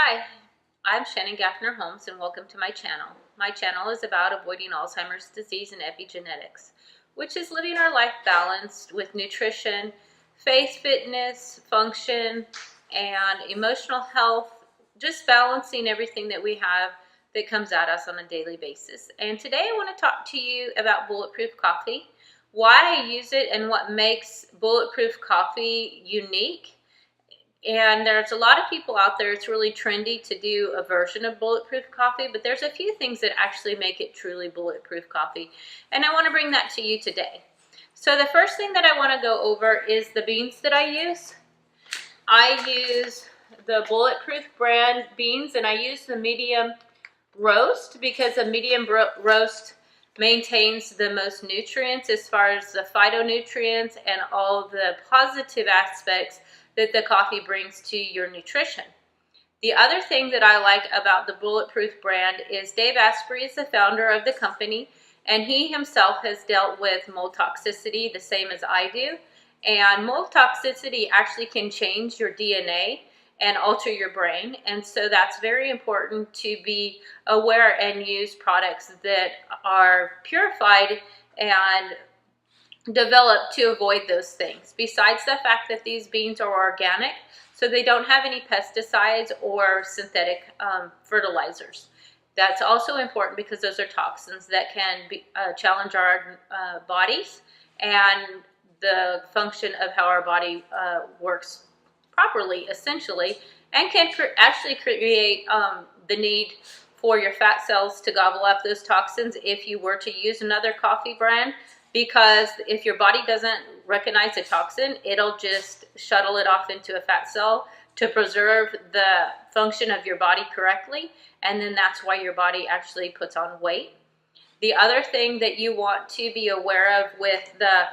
Hi, I'm sgafnerholmes and welcome to my channel. My channel is about avoiding Alzheimer's disease and epigenetics, which is living our life balanced with nutrition, faith, fitness, function, and emotional health, just balancing everything that we have that comes at us on a daily basis. And today I want to talk to you about bulletproof coffee, why I use it and what makes bulletproof coffee unique. And there's a lot of people out there, it's really trendy to do a version of bulletproof coffee, but there's a few things that actually make it truly bulletproof coffee. And I want to bring that to you today. So the first thing that I want to go over is the beans that I use. I use the Bulletproof brand beans, and I use the medium roast because the medium roast maintains the most nutrients as far as the phytonutrients and all the positive aspects that the coffee brings to your nutrition. The other thing that I like about the Bulletproof brand is Dave Asprey is the founder of the company, and he himself has dealt with mold toxicity the same as I do. And mold toxicity actually can change your DNA and alter your brain, and so that's very important to be aware and use products that are purified and developed to avoid those things. Besides the fact that these beans are organic, so they don't have any pesticides or synthetic fertilizers. That's also important because those are toxins that can challenge our bodies and the function of how our body works properly, essentially, and can actually create the need for your fat cells to gobble up those toxins if you were to use another coffee brand. Because if your body doesn't recognize a toxin, it'll just shuttle it off into a fat cell to preserve the function of your body correctly, and then that's why your body actually puts on weight. The other thing that you want to be aware of with the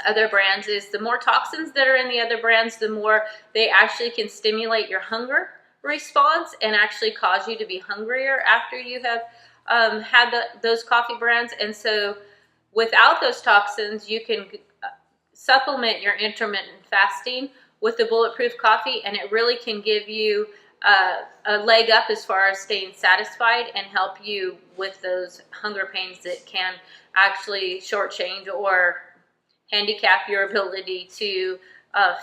other brands is the more toxins that are in the other brands, the more they actually can stimulate your hunger response and actually cause you to be hungrier after you have had those coffee brands. And so without those toxins, you can supplement your intermittent fasting with the Bulletproof coffee, and it really can give you a leg up as far as staying satisfied and help you with those hunger pains that can actually shortchange or handicap your ability to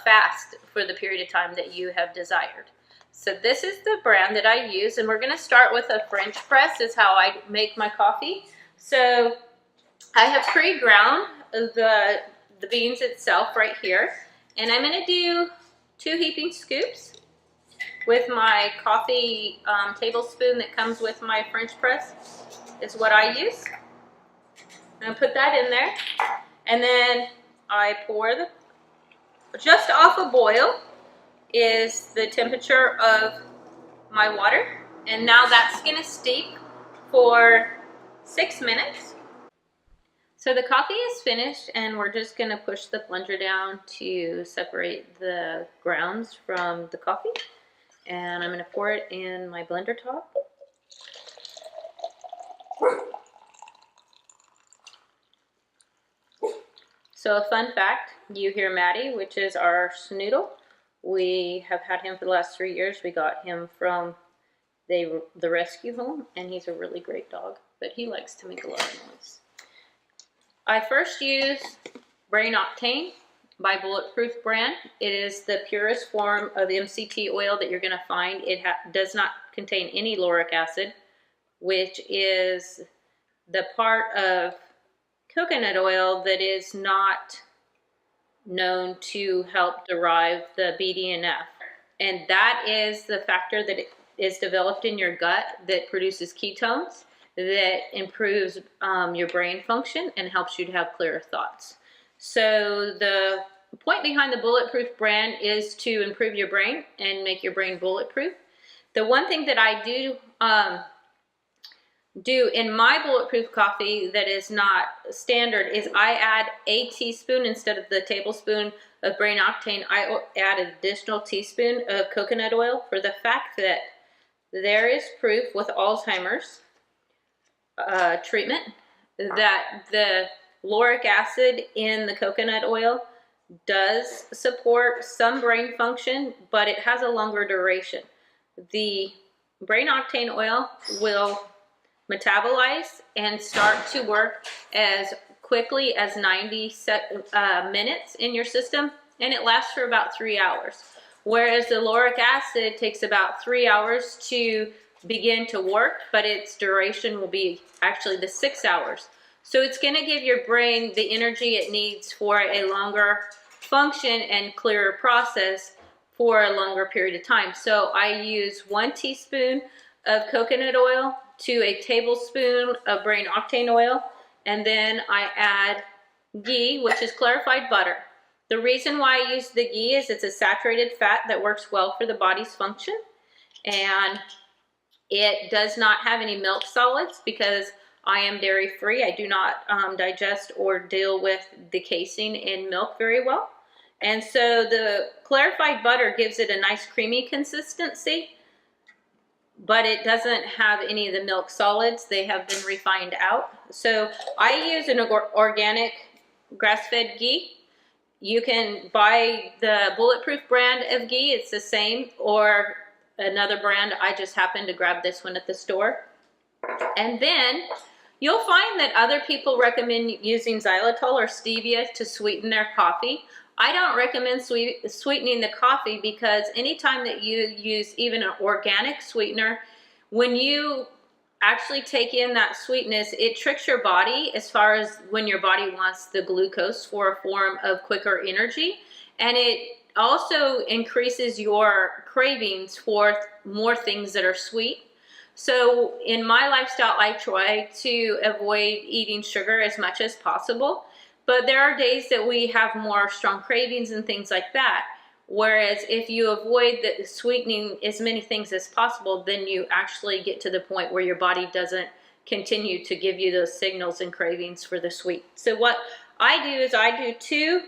fast for the period of time that you have desired. So this is the brand that I use, and we're going to start with a French press is how I make my coffee. So I have pre-ground the beans itself right here, and I'm going to do 2 heaping scoops with my coffee tablespoon that comes with my French press is what I use. I'm going to put that in there, and then I pour just off a boil is the temperature of my water, and now that's going to steep for 6 minutes. So the coffee is finished, and we're just going to push the plunger down to separate the grounds from the coffee. And I'm going to pour it in my blender top. So a fun fact, you hear Maddie, which is our snoodle. We have had him for the last 3 years. We got him from the rescue home, and he's a really great dog, but he likes to make a lot of noise. I first use Brain Octane by Bulletproof brand. It is the purest form of MCT oil that you're going to find. It does not contain any lauric acid, which is the part of coconut oil that is not known to help derive the BDNF. And that is the factor that is developed in your gut that produces ketones, that improves your brain function and helps you to have clearer thoughts. So the point behind the Bulletproof brand is to improve your brain and make your brain bulletproof. The one thing that I do in my Bulletproof coffee that is not standard is I add a teaspoon instead of the tablespoon of Brain Octane. I add an additional teaspoon of coconut oil for the fact that there is proof with Alzheimer's treatment that the lauric acid in the coconut oil does support some brain function, but it has a longer duration. the brain octane oil will metabolize and start to work as quickly as 90 minutes in your system, and it lasts for about 3 hours. Whereas the lauric acid takes about 3 hours to begin to work, but its duration will be actually the 6 hours. So it's going to give your brain the energy it needs for a longer function and clearer process for a longer period of time. So I use 1 teaspoon of coconut oil to a tablespoon of brain octane oil, and then I add ghee, which is clarified butter. The reason why I use the ghee is it's a saturated fat that works well for the body's function, and it does not have any milk solids because I am dairy free. I do not digest or deal with the casein in milk very well. And so the clarified butter gives it a nice creamy consistency, but it doesn't have any of the milk solids. They have been refined out. So I use an organic grass-fed ghee. You can buy the Bulletproof brand of ghee. It's the same, or another brand. I just happened to grab this one at the store. And then you'll find that other people recommend using xylitol or stevia to sweeten their coffee. I don't recommend sweetening the coffee because anytime that you use even an organic sweetener, when you actually take in that sweetness, it tricks your body as far as when your body wants the glucose for a form of quicker energy. And it also increases your cravings for more things that are sweet. So in my lifestyle, I try to avoid eating sugar as much as possible. But there are days that we have more strong cravings and things like that. Whereas if you avoid the sweetening as many things as possible, then you actually get to the point where your body doesn't continue to give you those signals and cravings for the sweet. So what I do is I do 2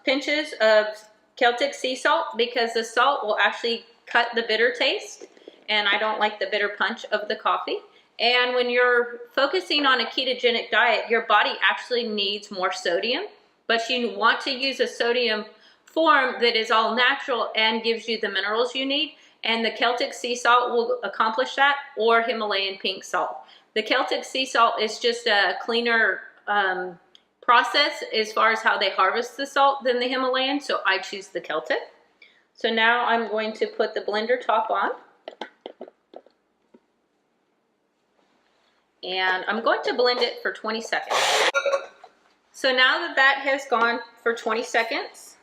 pinches of Celtic sea salt, because the salt will actually cut the bitter taste, and I don't like the bitter punch of the coffee. And when you're focusing on a ketogenic diet, your body actually needs more sodium, but you want to use a sodium form that is all natural and gives you the minerals you need. And the Celtic sea salt will accomplish that, or Himalayan pink salt. The Celtic sea salt is just a cleaner process as far as how they harvest the salt than the Himalayan, so I choose the Celtic. So now I'm going to put the blender top on. And I'm going to blend it for 20 seconds. So now that that has gone for 20 seconds,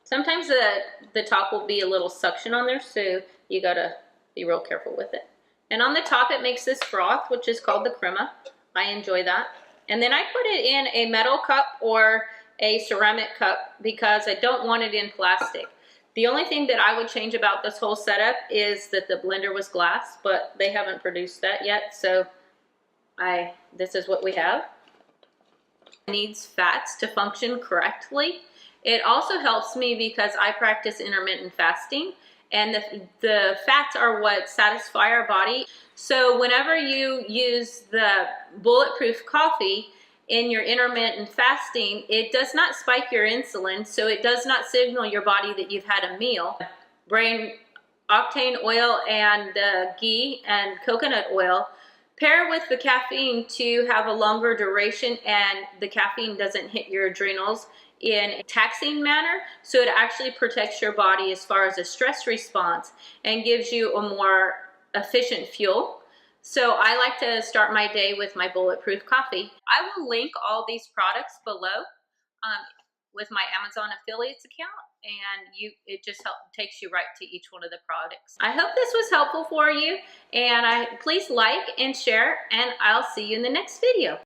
sometimes the top will be a little suction on there, so you gotta be real careful with it. And on the top it makes this froth, which is called the crema. I enjoy that. And then I put it in a metal cup or a ceramic cup because I don't want it in plastic. The only thing that I would change about this whole setup is that the blender was glass, but they haven't produced that yet, so this is what we have. It needs fats to function correctly. It also helps me because I practice intermittent fasting, and the fats are what satisfy our body. So whenever you use the Bulletproof coffee in your intermittent fasting, it does not spike your insulin, so it does not signal your body that you've had a meal. Brain octane oil and ghee and coconut oil pair with the caffeine to have a longer duration, and the caffeine doesn't hit your adrenals in a taxing manner, so it actually protects your body as far as a stress response and gives you a more efficient fuel. So I like to start my day with my Bulletproof coffee. I will link all these products below with my Amazon affiliates account, and it just takes you right to each one of the products. I hope this was helpful for you, and please like and share, and I'll see you in the next video.